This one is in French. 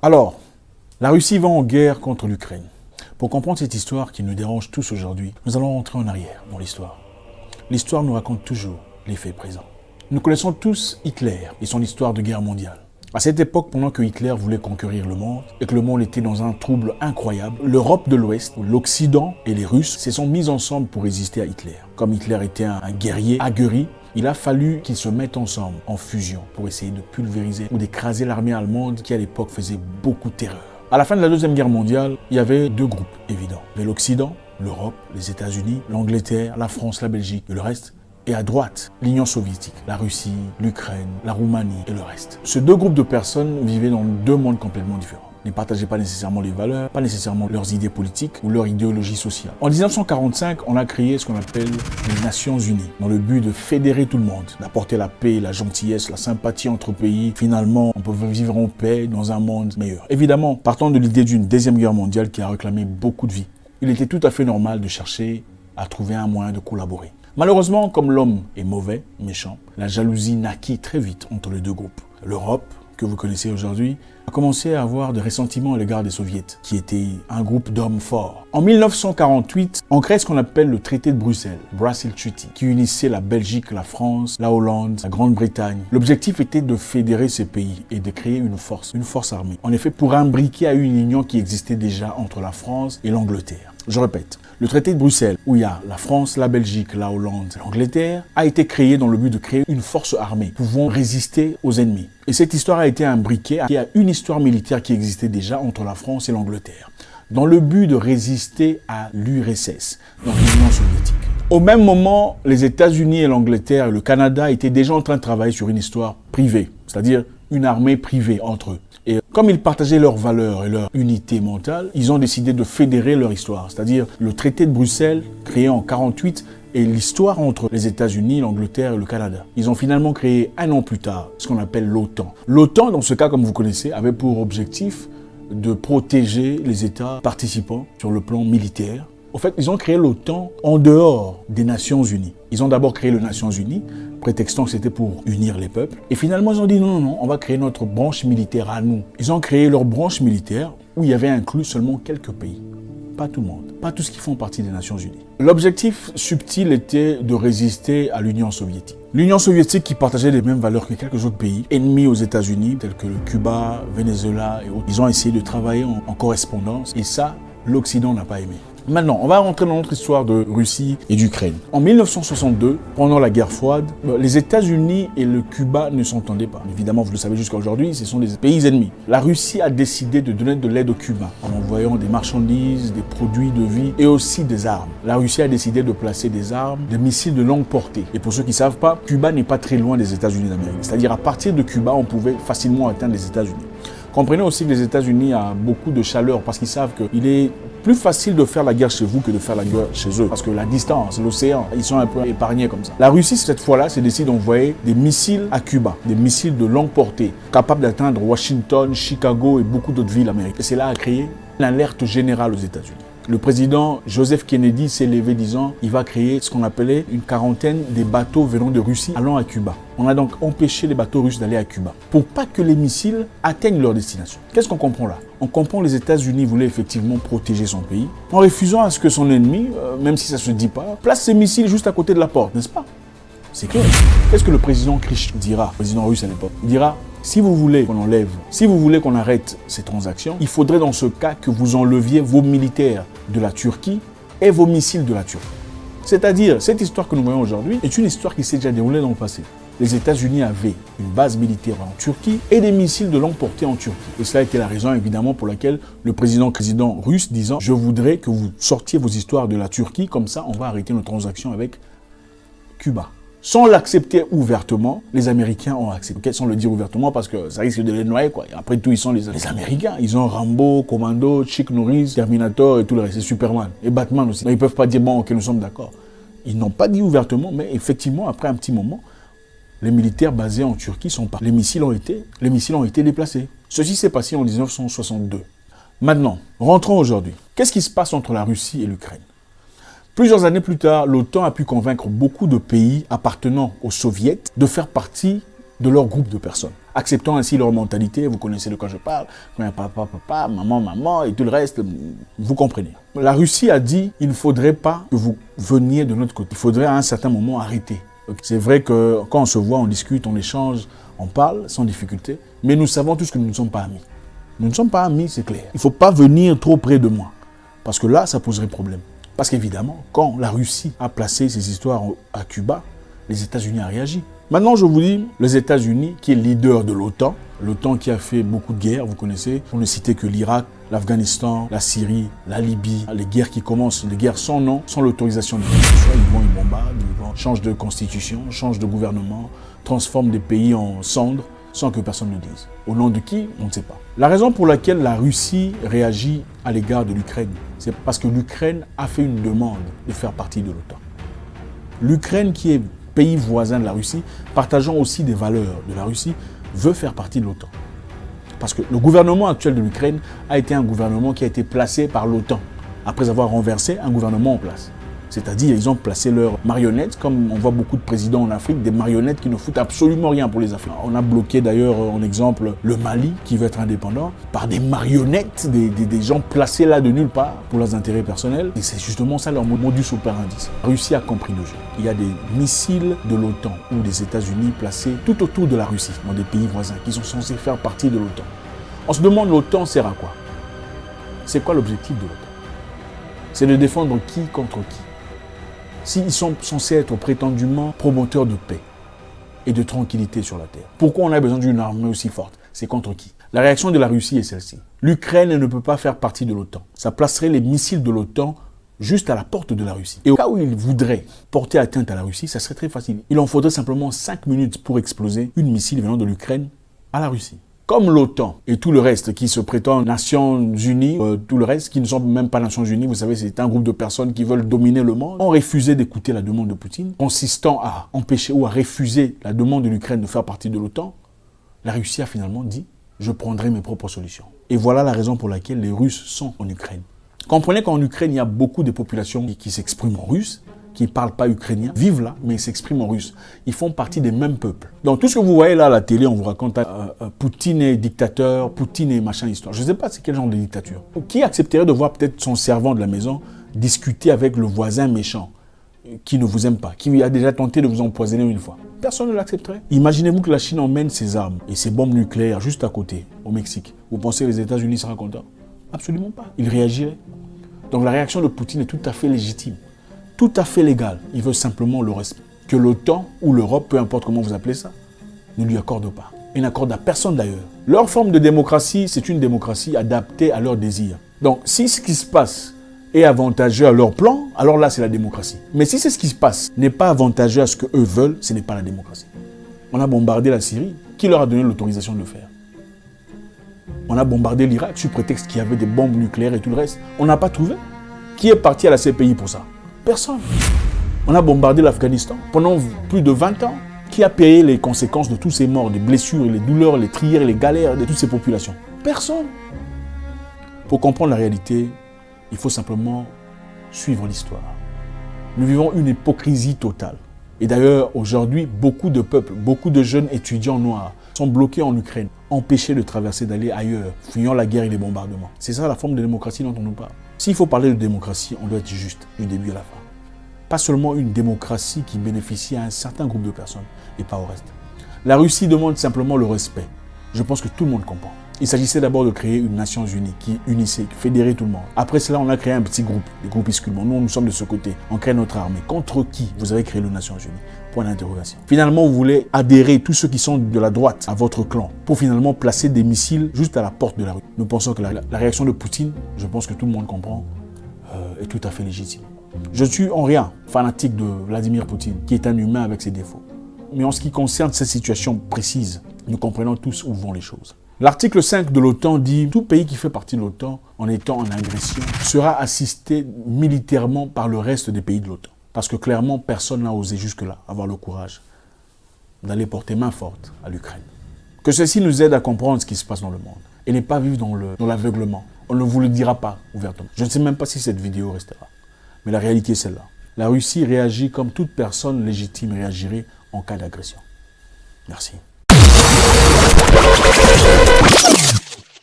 Alors, la Russie va en guerre contre l'Ukraine. Pour comprendre cette histoire qui nous dérange tous aujourd'hui, nous allons rentrer en arrière dans l'histoire. L'histoire nous raconte toujours les faits présents. Nous connaissons tous Hitler et son histoire de guerre mondiale. À cette époque, pendant que Hitler voulait conquérir le monde et que le monde était dans un trouble incroyable, l'Europe de l'Ouest, l'Occident et les Russes se sont mis ensemble pour résister à Hitler. Comme Hitler était un guerrier aguerri, il a fallu qu'ils se mettent ensemble en fusion pour essayer de pulvériser ou d'écraser l'armée allemande qui à l'époque faisait beaucoup de terreur. À la fin de la Deuxième Guerre mondiale, il y avait deux groupes évidents. Il y avait l'Occident, l'Europe, les États-Unis, l'Angleterre, la France, la Belgique et le reste. Et à droite, l'Union soviétique, la Russie, l'Ukraine, la Roumanie et le reste. Ces deux groupes de personnes vivaient dans deux mondes complètement différents. Ils ne partageaient pas nécessairement les valeurs, pas nécessairement leurs idées politiques ou leur idéologie sociale. En 1945, on a créé ce qu'on appelle les Nations Unies, dans le but de fédérer tout le monde, d'apporter la paix, la gentillesse, la sympathie entre pays. Finalement, on peut vivre en paix dans un monde meilleur. Évidemment, partant de l'idée d'une deuxième guerre mondiale qui a réclamé beaucoup de vies, il était tout à fait normal de chercher à trouver un moyen de collaborer. Malheureusement, comme l'homme est mauvais, méchant, la jalousie naquit très vite entre les deux groupes. L'Europe, que vous connaissez aujourd'hui, a commencé à avoir des ressentiments à l'égard des soviets, qui étaient un groupe d'hommes forts. En 1948, on crée ce qu'on appelle le traité de Bruxelles, Brussels Treaty, qui unissait la Belgique, la France, la Hollande, la Grande-Bretagne. L'objectif était de fédérer ces pays et de créer une force armée. En effet, pour imbriquer à une union qui existait déjà entre la France et l'Angleterre. Je répète, le traité de Bruxelles, où il y a la France, la Belgique, la Hollande, l'Angleterre, a été créé dans le but de créer une force armée pouvant résister aux ennemis. Et cette histoire a été imbriquée à une histoire militaire qui existait déjà entre la France et l'Angleterre, dans le but de résister à l'URSS, donc l'Union soviétique. Au même moment, les États-Unis et l'Angleterre et le Canada étaient déjà en train de travailler sur une histoire privée, c'est-à-dire une armée privée entre eux. Et comme ils partageaient leurs valeurs et leur unité mentale, ils ont décidé de fédérer leur histoire. C'est-à-dire le traité de Bruxelles, créé en 1948, et l'histoire entre les États-Unis, l'Angleterre et le Canada. Ils ont finalement créé un an plus tard ce qu'on appelle l'OTAN. L'OTAN, dans ce cas, comme vous connaissez, avait pour objectif de protéger les États participants sur le plan militaire. En fait, ils ont créé l'OTAN en dehors des Nations Unies. Ils ont d'abord créé les Nations Unies, prétextant que c'était pour unir les peuples. Et finalement, ils ont dit non, on va créer notre branche militaire à nous. Ils ont créé leur branche militaire où il y avait inclus seulement quelques pays. Pas tout le monde, pas tous qui font partie des Nations Unies. L'objectif subtil était de résister à l'Union soviétique. L'Union soviétique qui partageait les mêmes valeurs que quelques autres pays ennemis aux États-Unis, tels que le Cuba, Venezuela et autres. Ils ont essayé de travailler en correspondance et ça, l'Occident n'a pas aimé. Maintenant, on va rentrer dans notre histoire de Russie et d'Ukraine. En 1962, pendant la guerre froide, les États-Unis et le Cuba ne s'entendaient pas. Évidemment, vous le savez jusqu'à aujourd'hui, ce sont des pays ennemis. La Russie a décidé de donner de l'aide au Cuba en envoyant des marchandises, des produits de vie et aussi des armes. La Russie a décidé de placer des armes, des missiles de longue portée. Et pour ceux qui ne savent pas, Cuba n'est pas très loin des États-Unis d'Amérique. C'est-à-dire à partir de Cuba, on pouvait facilement atteindre les États-Unis. Comprenez aussi que les États-Unis ont beaucoup de chaleur parce qu'ils savent qu'il est plus facile de faire la guerre chez vous que de faire la guerre chez eux. Parce que la distance, l'océan, ils sont un peu épargnés comme ça. La Russie, cette fois-là, s'est décidé d'envoyer des missiles à Cuba, des missiles de longue portée, capables d'atteindre Washington, Chicago et beaucoup d'autres villes américaines. Et cela a créé une alerte générale aux États-Unis. Le président Joseph Kennedy s'est levé disant qu'il va créer ce qu'on appelait une quarantaine des bateaux venant de Russie allant à Cuba. On a donc empêché les bateaux russes d'aller à Cuba pour pas que les missiles atteignent leur destination. Qu'est-ce qu'on comprend là? On comprend que les États-Unis voulaient effectivement protéger son pays en refusant à ce que son ennemi, même si ça se dit pas, place ses missiles juste à côté de la porte, n'est-ce pas? C'est clair. Qu'est-ce que le président Khrushchev dira, le président russe à l'époque? Il dira: si vous voulez qu'on enlève, si vous voulez qu'on arrête ces transactions, il faudrait dans ce cas que vous enleviez vos militaires de la Turquie et vos missiles de la Turquie. C'est-à-dire, cette histoire que nous voyons aujourd'hui est une histoire qui s'est déjà déroulée dans le passé. Les États-Unis avaient une base militaire en Turquie et des missiles de longue portée en Turquie. Et cela était la raison évidemment pour laquelle le président russe disant: je voudrais que vous sortiez vos histoires de la Turquie, comme ça on va arrêter nos transactions avec Cuba. Sans l'accepter ouvertement, les Américains ont accepté. Sans le dire ouvertement parce que ça risque de les noyer, quoi. Et après tout, ils sont les Américains. Ils ont Rambo, Commando, Chuck Norris, Terminator et tout le reste. C'est Superman. Et Batman aussi. Mais ils ne peuvent pas dire, bon, ok, nous sommes d'accord. Ils n'ont pas dit ouvertement, mais effectivement, après un petit moment, les militaires basés en Turquie sont partis. Les missiles ont été déplacés. Ceci s'est passé en 1962. Maintenant, rentrons aujourd'hui. Qu'est-ce qui se passe entre la Russie et l'Ukraine? Plusieurs années plus tard, l'OTAN a pu convaincre beaucoup de pays appartenant aux soviets de faire partie de leur groupe de personnes, acceptant ainsi leur mentalité. Vous connaissez de quoi je parle, quand il y a papa, papa, maman, maman et tout le reste, vous comprenez. La Russie a dit il ne faudrait pas que vous veniez de notre côté, il faudrait à un certain moment arrêter. C'est vrai que quand on se voit, on discute, on échange, on parle sans difficulté, mais nous savons tous que nous ne sommes pas amis. Nous ne sommes pas amis, c'est clair. Il ne faut pas venir trop près de moi, parce que là, ça poserait problème. Parce qu'évidemment, quand la Russie a placé ses histoires à Cuba, les États-Unis ont réagi. Maintenant, je vous dis, les États-Unis, qui est leader de l'OTAN qui a fait beaucoup de guerres, vous connaissez, pour ne citer que l'Irak, l'Afghanistan, la Syrie, la Libye, les guerres qui commencent, les guerres sans nom, sans l'autorisation de l'État. Ils bombardent, ils changent de constitution, changent de gouvernement, transforment des pays en cendres, sans que personne ne dise. Au nom de qui, on ne sait pas. La raison pour laquelle la Russie réagit à l'égard de l'Ukraine, c'est parce que l'Ukraine a fait une demande de faire partie de l'OTAN. L'Ukraine, qui est pays voisin de la Russie, partageant aussi des valeurs de la Russie, veut faire partie de l'OTAN. Parce que le gouvernement actuel de l'Ukraine a été un gouvernement qui a été placé par l'OTAN, après avoir renversé un gouvernement en place. C'est-à-dire, ils ont placé leurs marionnettes, comme on voit beaucoup de présidents en Afrique, des marionnettes qui ne foutent absolument rien pour les Africains. On a bloqué d'ailleurs, en exemple, le Mali, qui veut être indépendant, par des marionnettes, des gens placés là de nulle part pour leurs intérêts personnels. Et c'est justement ça leur modus operandi. La Russie a compris le jeu. Il y a des missiles de l'OTAN ou des États-Unis placés tout autour de la Russie, dans des pays voisins, qui sont censés faire partie de l'OTAN. On se demande, l'OTAN sert à quoi? C'est quoi l'objectif de l'OTAN? C'est de défendre qui contre qui? S'ils sont censés être prétendument promoteurs de paix et de tranquillité sur la Terre, pourquoi on a besoin d'une armée aussi forte? C'est contre qui? La réaction de la Russie est celle-ci. L'Ukraine ne peut pas faire partie de l'OTAN. Ça placerait les missiles de l'OTAN juste à la porte de la Russie. Et au cas où ils voudraient porter atteinte à la Russie, ça serait très facile. Il en faudrait simplement 5 minutes pour exploser une missile venant de l'Ukraine à la Russie. Comme l'OTAN et tout le reste qui se prétendent Nations Unies, tout le reste qui ne sont même pas Nations Unies, vous savez, c'est un groupe de personnes qui veulent dominer le monde, ont refusé d'écouter la demande de Poutine, consistant à empêcher ou à refuser la demande de l'Ukraine de faire partie de l'OTAN. La Russie a finalement dit « je prendrai mes propres solutions ». Et voilà la raison pour laquelle les Russes sont en Ukraine. Comprenez qu'en Ukraine, il y a beaucoup de populations qui s'expriment en russe, qui ne parlent pas ukrainien, vivent là, mais ils s'expriment en russe. Ils font partie des mêmes peuples. Donc tout ce que vous voyez là à la télé, on vous raconte Poutine est dictateur, Poutine est machin histoire. Je ne sais pas c'est quel genre de dictature. Qui accepterait de voir peut-être son servant de la maison discuter avec le voisin méchant qui ne vous aime pas, qui a déjà tenté de vous empoisonner une fois? Personne ne l'accepterait. Imaginez-vous que la Chine emmène ses armes et ses bombes nucléaires juste à côté, au Mexique. Vous pensez que les États-Unis seraient contents? Absolument pas. Ils réagiraient. Donc la réaction de Poutine est tout à fait légitime. Tout à fait légal. Il veut simplement le respect. Que l'OTAN ou l'Europe, peu importe comment vous appelez ça, ne lui accorde pas. Et n'accorde à personne d'ailleurs. Leur forme de démocratie, c'est une démocratie adaptée à leurs désirs. Donc, si ce qui se passe est avantageux à leur plan, alors là, c'est la démocratie. Mais si c'est ce qui se passe n'est pas avantageux à ce qu'eux veulent, ce n'est pas la démocratie. On a bombardé la Syrie. Qui leur a donné l'autorisation de le faire? On a bombardé l'Irak sous prétexte qu'il y avait des bombes nucléaires et tout le reste. On n'a pas trouvé. Qui est parti à la CPI pour ça? Personne. On a bombardé l'Afghanistan pendant plus de 20 ans. Qui a payé les conséquences de tous ces morts, les blessures, les douleurs, les trières, les galères de toutes ces populations? Personne. Pour comprendre la réalité, il faut simplement suivre l'histoire. Nous vivons une hypocrisie totale. Et d'ailleurs, aujourd'hui, beaucoup de peuples, beaucoup de jeunes étudiants noirs sont bloqués en Ukraine, empêchés de traverser, d'aller ailleurs, fuyant la guerre et les bombardements. C'est ça la forme de démocratie dont on nous parle. S'il faut parler de démocratie, on doit être juste du début à la fin. Pas seulement une démocratie qui bénéficie à un certain groupe de personnes et pas au reste. La Russie demande simplement le respect. Je pense que tout le monde comprend. Il s'agissait d'abord de créer une Nations Unies qui unissait, qui fédérait tout le monde. Après cela, on a créé un petit groupe, des groupuscules. Bon, nous sommes de ce côté. On crée notre armée. Contre qui vous avez créé les Nations Unies? Point d'interrogation. Finalement, vous voulez adhérer tous ceux qui sont de la droite à votre clan pour finalement placer des missiles juste à la porte de la rue. Nous pensons que la réaction de Poutine, je pense que tout le monde comprend, est tout à fait légitime. Je suis en rien fanatique de Vladimir Poutine, qui est un humain avec ses défauts. Mais en ce qui concerne cette situation précise, nous comprenons tous où vont les choses. L'article 5 de l'OTAN dit « Tout pays qui fait partie de l'OTAN, en étant en agression, sera assisté militairement par le reste des pays de l'OTAN. » Parce que clairement, personne n'a osé jusque-là avoir le courage d'aller porter main forte à l'Ukraine. Que ceci nous aide à comprendre ce qui se passe dans le monde et ne pas vivre dans l'aveuglement. On ne vous le dira pas ouvertement. Je ne sais même pas si cette vidéo restera. Mais la réalité est celle-là. La Russie réagit comme toute personne légitime réagirait en cas d'agression. Merci.